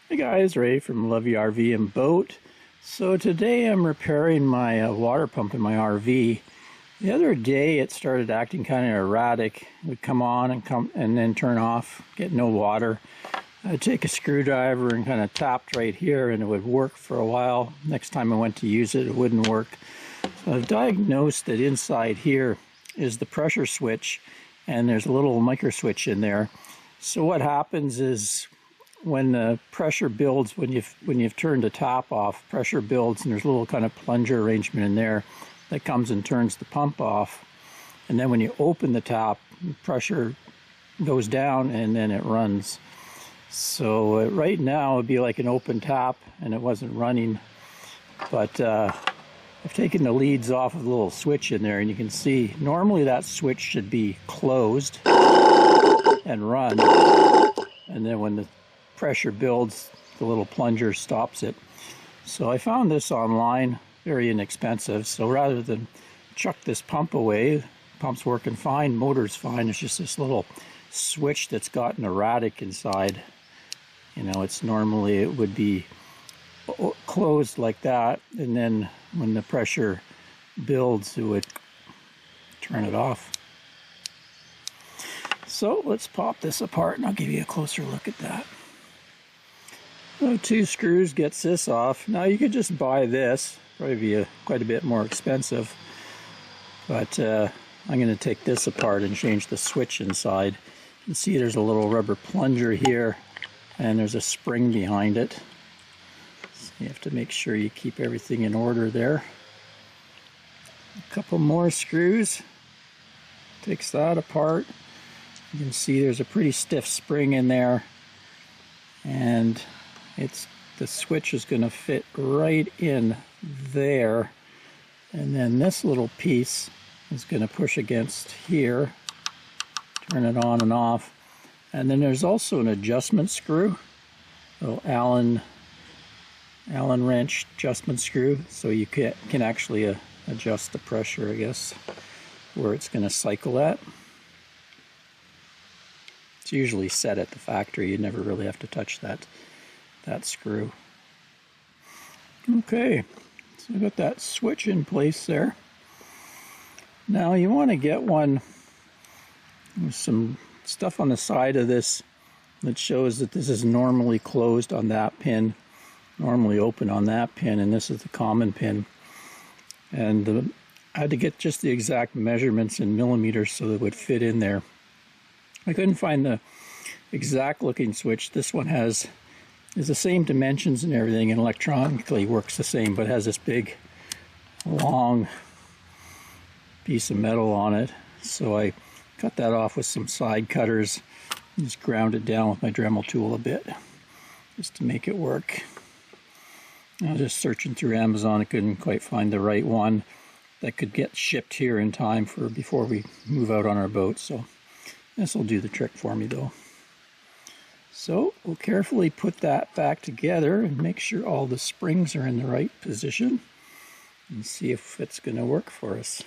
Hey guys, Ray from Lovey RV and Boat. So today I'm repairing my water pump in my RV. The other day it started acting kind of erratic. It would come on and then turn off, get no water. I'd take a screwdriver and kind of tapped right here and it would work for a while. Next time I went to use it, it wouldn't work. So I've diagnosed that inside here is the pressure switch and there's a little microswitch in there. So what happens is when the pressure builds, when you've turned the tap off, pressure builds and there's a little kind of plunger arrangement in there that comes and turns the pump off. And then when you open the tap, pressure goes down and then it runs. So right now it'd be like an open tap and it wasn't running. But I've taken the leads off of the little switch in there and you can see normally that switch should be closed and run. And then when the pressure builds, the little plunger stops it. So I found this online, very inexpensive. So rather than chuck this pump away, pump's working fine, motor's fine, it's just this little switch that's gotten erratic inside. You know, it's normally it would be closed like that, and then when the pressure builds it would turn it off. So let's pop this apart and I'll give you a closer look at that. So 2 screws gets this off. Now you could just buy this, probably be quite a bit more expensive, but I'm going to take this apart and change the switch inside. You can see there's a little rubber plunger here and there's a spring behind it. So you have to make sure you keep everything in order there. A couple more screws, takes that apart. You can see there's a pretty stiff spring in there, and the switch is going to fit right in there, and then this little piece is going to push against here, turn it on and off. And then there's also an adjustment screw, a little Allen wrench adjustment screw, so you can actually adjust the pressure, I guess, where it's going to cycle at. It's usually set at the factory. You never really have to touch that screw. Okay, so I've got that switch in place there. Now you want to get one with some stuff on the side of this that shows that this is normally closed on that pin, normally open on that pin, and this is the common pin. And I had to get just the exact measurements in millimeters so that it would fit in there. I couldn't find the exact looking switch. This one is the same dimensions and everything, and electronically works the same, but has this big long piece of metal on it. So I cut that off with some side cutters and just ground it down with my Dremel tool a bit just to make it work. I was just searching through Amazon. I couldn't quite find the right one that could get shipped here in time for before we move out on our boat. So this will do the trick for me though. So we'll carefully put that back together and make sure all the springs are in the right position and see if it's going to work for us.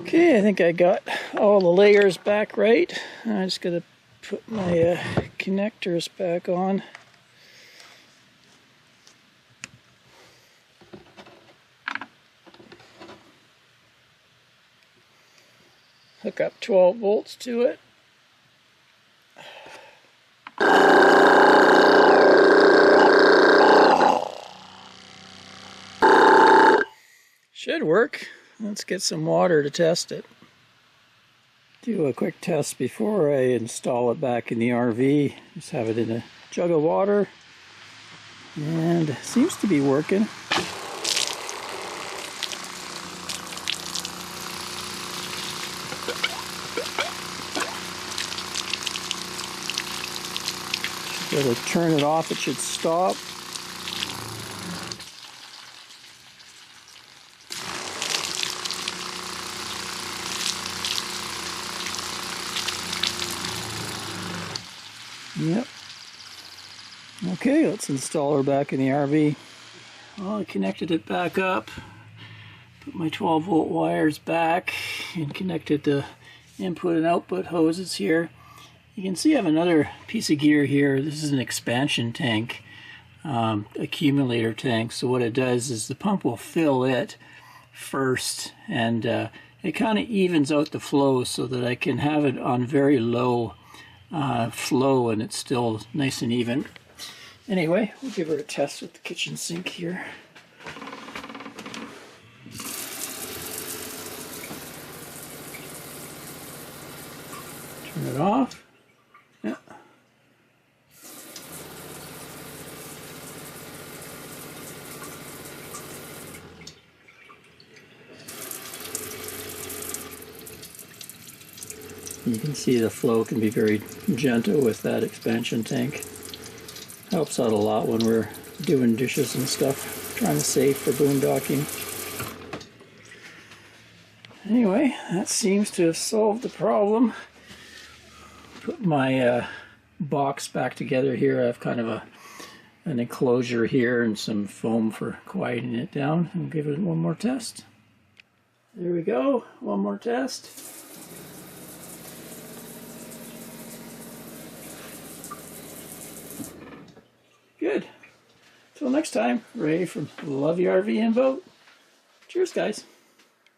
Okay, I think I got all the layers back right. I just got to put my connectors back on. Hook up 12 volts to it. Should work. Let's get some water to test it. Do a quick test before I install it back in the RV. Just have it in a jug of water, and it seems to be working. Go to turn it off, it should stop. Yep. Okay, let's install her back in the RV. Well, I connected it back up. Put my 12-volt wires back and connected the input and output hoses here. You can see I have another piece of gear here. This is an expansion tank, accumulator tank. So what it does is the pump will fill it first, and it kind of evens out the flow so that I can have it on very low flow and it's still nice and even. Anyway, we'll give her a test with the kitchen sink here. Turn it off. Yeah. You can see the flow can be very gentle with that expansion tank. Helps out a lot when we're doing dishes and stuff, trying to save for boondocking. Anyway, that seems to have solved the problem. Put my box back together here. I have kind of an enclosure here and some foam for quieting it down. And give it one more test. There we go, one more test. Good. Till next time, Ray from Love Your RV and Boat. Cheers, guys.